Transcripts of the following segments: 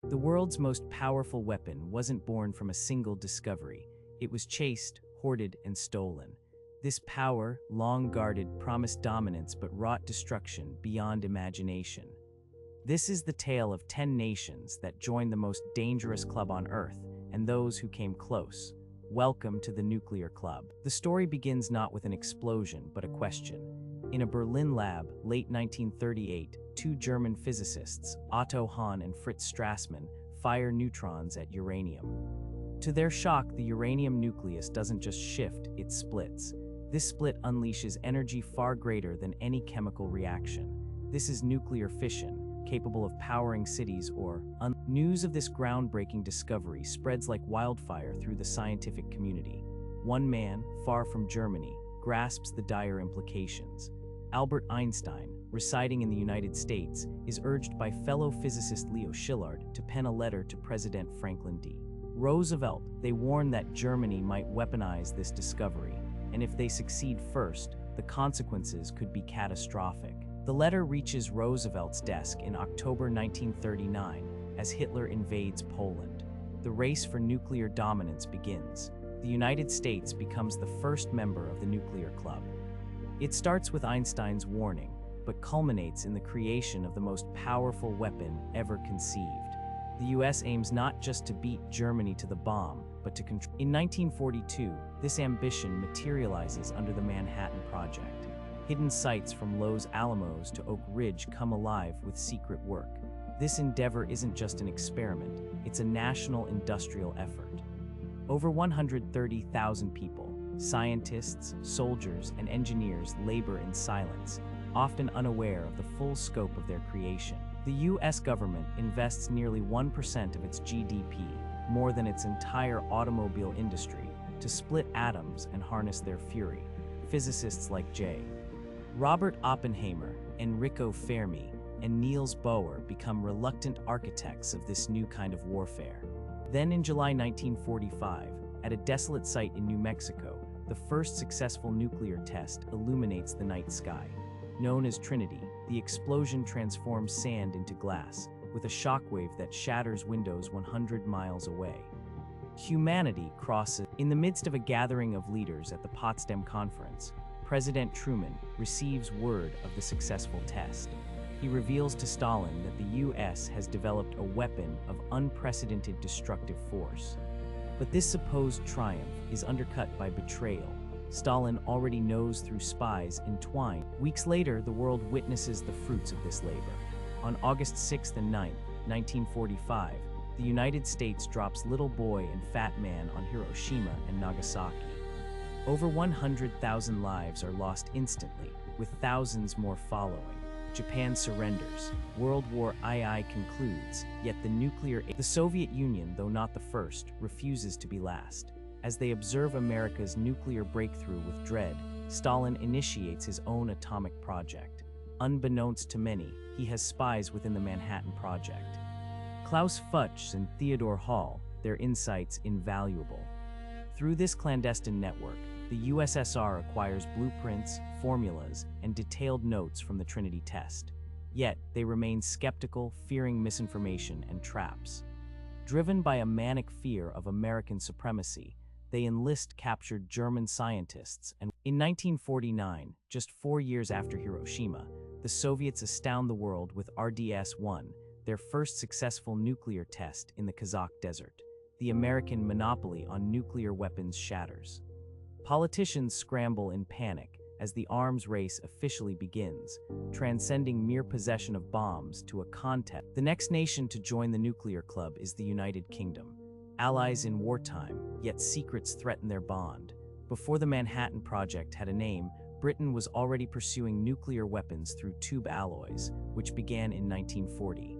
The world's most powerful weapon wasn't born from a single discovery. It was chased, hoarded, and stolen. This power, long guarded, promised dominance but wrought destruction beyond imagination. This is the tale of 10 nations that joined the most dangerous club on Earth, and those who came close. Welcome to the Nuclear Club. The story begins not with an explosion, but a question. In a Berlin lab, late 1938, two German physicists, Otto Hahn and Fritz Strassmann, fire neutrons at uranium. To their shock, the uranium nucleus doesn't just shift, it splits. This split unleashes energy far greater than any chemical reaction. This is nuclear fission, capable of powering cities or News of this groundbreaking discovery spreads like wildfire through the scientific community. One man, far from Germany, grasps the dire implications. Albert Einstein, residing in the United States, is urged by fellow physicist Leo Szilard to pen a letter to President Franklin D. Roosevelt. They warn that Germany might weaponize this discovery, and if they succeed first, the consequences could be catastrophic. The letter reaches Roosevelt's desk in October 1939 as Hitler invades Poland. The race for nuclear dominance begins. The United States becomes the first member of the Nuclear Club. It starts with Einstein's warning, but culminates in the creation of the most powerful weapon ever conceived. The US aims not just to beat Germany to the bomb, but to control. In 1942, this ambition materializes under the Manhattan Project. Hidden sites from Los Alamos to Oak Ridge come alive with secret work. This endeavor isn't just an experiment, it's a national industrial effort. Over 130,000 people, scientists, soldiers, and engineers labor in silence, often unaware of the full scope of their creation. The US government invests nearly 1% of its GDP, more than its entire automobile industry, to split atoms and harness their fury. Physicists like J. Robert Oppenheimer, Enrico Fermi, and Niels Bohr become reluctant architects of this new kind of warfare. Then in July 1945, at a desolate site in New Mexico, the first successful nuclear test illuminates the night sky. Known as Trinity, the explosion transforms sand into glass, with a shockwave that shatters windows 100 miles away. Humanity crosses. In the midst of a gathering of leaders at the Potsdam Conference, President Truman receives word of the successful test. He reveals to Stalin that the US has developed a weapon of unprecedented destructive force. But this supposed triumph is undercut by betrayal. Stalin already knows through spies entwined. Weeks later, the world witnesses the fruits of this labor. On August 6th and 9th, 1945, the United States drops Little Boy and Fat Man on Hiroshima and Nagasaki. Over 100,000 lives are lost instantly, with thousands more following. Japan surrenders. World War II concludes, yet the Soviet Union, though not the first, refuses to be last. As they observe America's nuclear breakthrough with dread, Stalin initiates his own atomic project. Unbeknownst to many, he has spies within the Manhattan Project. Klaus Fuchs and Theodore Hall, their insights invaluable. Through this clandestine network, the USSR acquires blueprints, formulas, and detailed notes from the Trinity test. Yet, they remain skeptical, fearing misinformation and traps. Driven by a manic fear of American supremacy, they enlist captured German scientists, and in 1949, just 4 years after Hiroshima, the Soviets astound the world with RDS-1, their first successful nuclear test in the Kazakh desert. The American monopoly on nuclear weapons shatters. Politicians scramble in panic as the arms race officially begins, transcending mere possession of bombs to a contest. The next nation to join the Nuclear Club is the United Kingdom. Allies in wartime, yet secrets threaten their bond. Before the Manhattan Project had a name, Britain was already pursuing nuclear weapons through tube alloys, which began in 1940.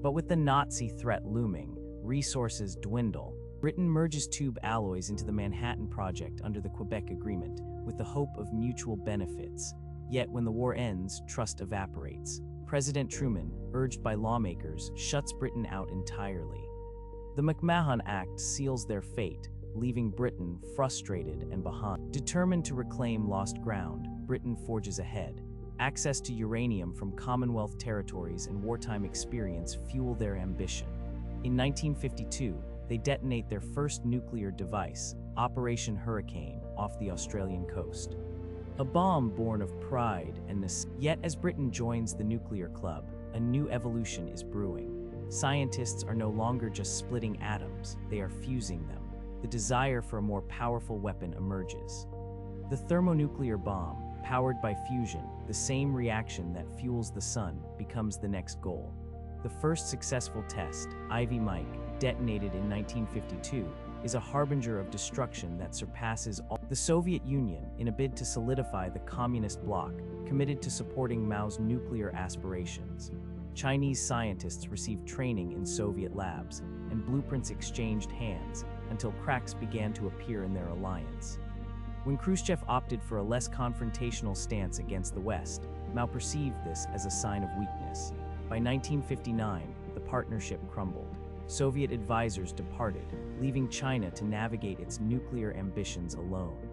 But with the Nazi threat looming, resources dwindle. Britain merges tube alloys into the Manhattan Project under the Quebec Agreement, with the hope of mutual benefits. Yet when the war ends, trust evaporates. President Truman, urged by lawmakers, shuts Britain out entirely. The McMahon Act seals their fate, leaving Britain frustrated and behind. Determined to reclaim lost ground, Britain forges ahead. Access to uranium from Commonwealth territories and wartime experience fuel their ambition. In 1952, they detonate their first nuclear device, Operation Hurricane, off the Australian coast. A bomb born of pride and necessity. Yet as Britain joins the nuclear club, a new evolution is brewing. Scientists are no longer just splitting atoms, they are fusing them. The desire for a more powerful weapon emerges. The thermonuclear bomb, powered by fusion, the same reaction that fuels the sun, becomes the next goal. The first successful test, Ivy Mike, detonated in 1952, is a harbinger of destruction that surpasses all. The Soviet Union, in a bid to solidify the communist bloc, committed to supporting Mao's nuclear aspirations. Chinese scientists received training in Soviet labs, and blueprints exchanged hands until cracks began to appear in their alliance. When Khrushchev opted for a less confrontational stance against the West, Mao perceived this as a sign of weakness. By 1959, the partnership crumbled. Soviet advisors departed, leaving China to navigate its nuclear ambitions alone.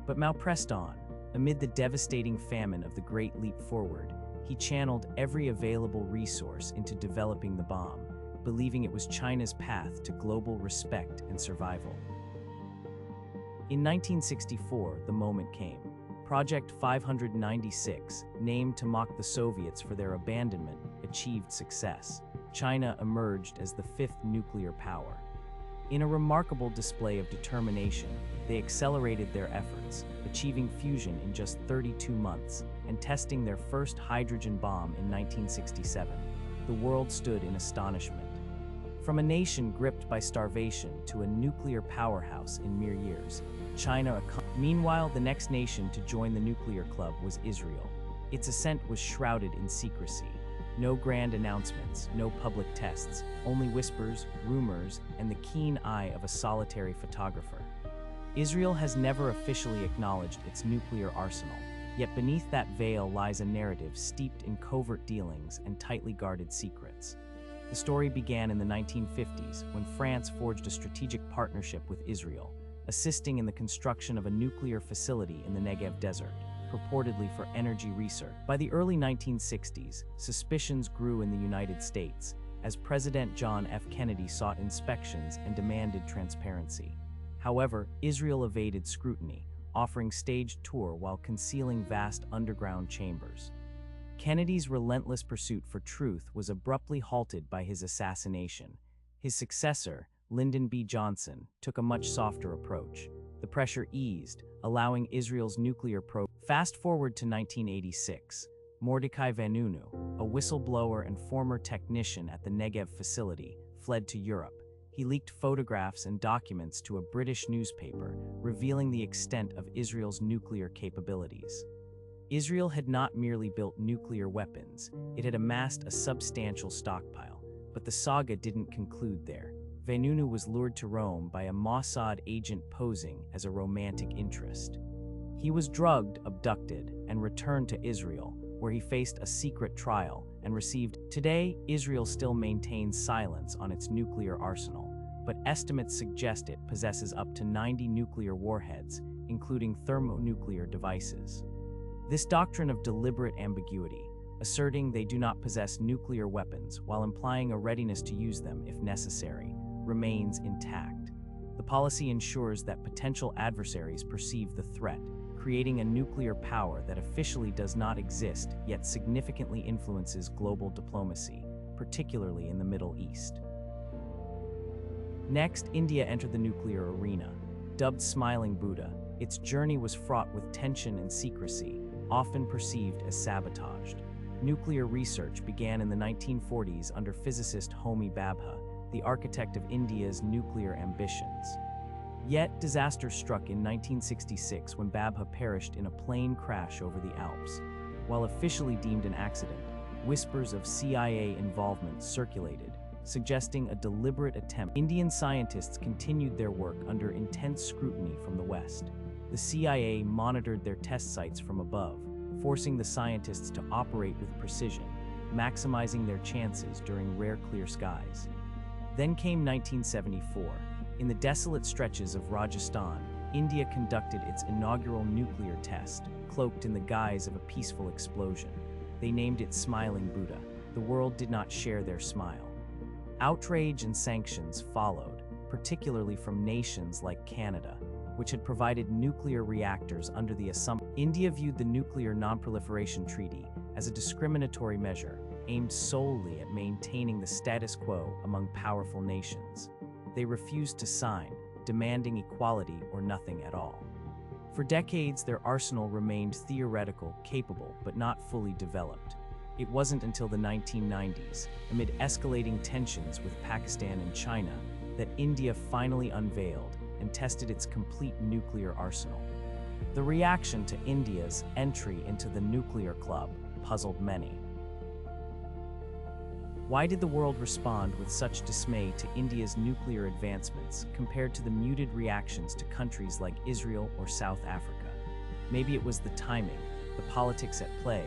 But Mao pressed on. Amid the devastating famine of the Great Leap Forward, he channeled every available resource into developing the bomb, believing it was China's path to global respect and survival. In 1964, the moment came. Project 596, named to mock the Soviets for their abandonment, achieved success. China emerged as the fifth nuclear power. In a remarkable display of determination, they accelerated their efforts, achieving fusion in just 32 months and testing their first hydrogen bomb in 1967. The world stood in astonishment. From a nation gripped by starvation to a nuclear powerhouse in mere years, China. Meanwhile, the next nation to join the nuclear club was Israel. Its ascent was shrouded in secrecy. No grand announcements, no public tests, only whispers, rumors, and the keen eye of a solitary photographer. Israel has never officially acknowledged its nuclear arsenal, yet beneath that veil lies a narrative steeped in covert dealings and tightly guarded secrets. The story began in the 1950s when France forged a strategic partnership with Israel, assisting in the construction of a nuclear facility in the Negev desert, purportedly for energy research. By the early 1960s, suspicions grew in the United States as President John F. Kennedy sought inspections and demanded transparency. However, Israel evaded scrutiny, offering staged tour while concealing vast underground chambers. Kennedy's relentless pursuit for truth was abruptly halted by his assassination. His successor, Lyndon B. Johnson, took a much softer approach. The pressure eased, allowing Israel's nuclear program. Fast forward to 1986. Mordecai Vanunu, a whistleblower and former technician at the Negev facility, fled to Europe. He leaked photographs and documents to a British newspaper, revealing the extent of Israel's nuclear capabilities. Israel had not merely built nuclear weapons, it had amassed a substantial stockpile. But the saga didn't conclude there. Vanunu was lured to Rome by a Mossad agent posing as a romantic interest. He was drugged, abducted, and returned to Israel, where he faced a secret trial and received. Today, Israel still maintains silence on its nuclear arsenal, but estimates suggest it possesses up to 90 nuclear warheads, including thermonuclear devices. This doctrine of deliberate ambiguity, asserting they do not possess nuclear weapons while implying a readiness to use them if necessary, remains intact. The policy ensures that potential adversaries perceive the threat, creating a nuclear power that officially does not exist yet significantly influences global diplomacy, particularly in the Middle East. Next, India entered the nuclear arena. Dubbed Smiling Buddha, its journey was fraught with tension and secrecy, often perceived as sabotaged. Nuclear research began in the 1940s under physicist Homi Bhabha, the architect of India's nuclear ambitions. Yet, disaster struck in 1966 when Bhabha perished in a plane crash over the Alps. While officially deemed an accident, whispers of CIA involvement circulated, suggesting a deliberate attempt. Indian scientists continued their work under intense scrutiny from the West. The CIA monitored their test sites from above, forcing the scientists to operate with precision, maximizing their chances during rare clear skies. Then came 1974. In the desolate stretches of Rajasthan, India conducted its inaugural nuclear test, cloaked in the guise of a peaceful explosion. They named it Smiling Buddha. The world did not share their smile. Outrage and sanctions followed, particularly from nations like Canada, which had provided nuclear reactors under the assumption. India viewed the Nuclear Non-Proliferation Treaty as a discriminatory measure aimed solely at maintaining the status quo among powerful nations. They refused to sign, demanding equality or nothing at all. For decades, their arsenal remained theoretical, capable, but not fully developed. It wasn't until the 1990s, amid escalating tensions with Pakistan and China, that India finally unveiled and tested its complete nuclear arsenal. The reaction to India's entry into the nuclear club puzzled many. Why did the world respond with such dismay to India's nuclear advancements compared to the muted reactions to countries like Israel or South Africa? Maybe it was the timing, the politics at play,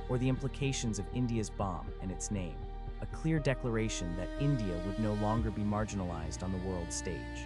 or the implications of India's bomb and its name, a clear declaration that India would no longer be marginalized on the world stage.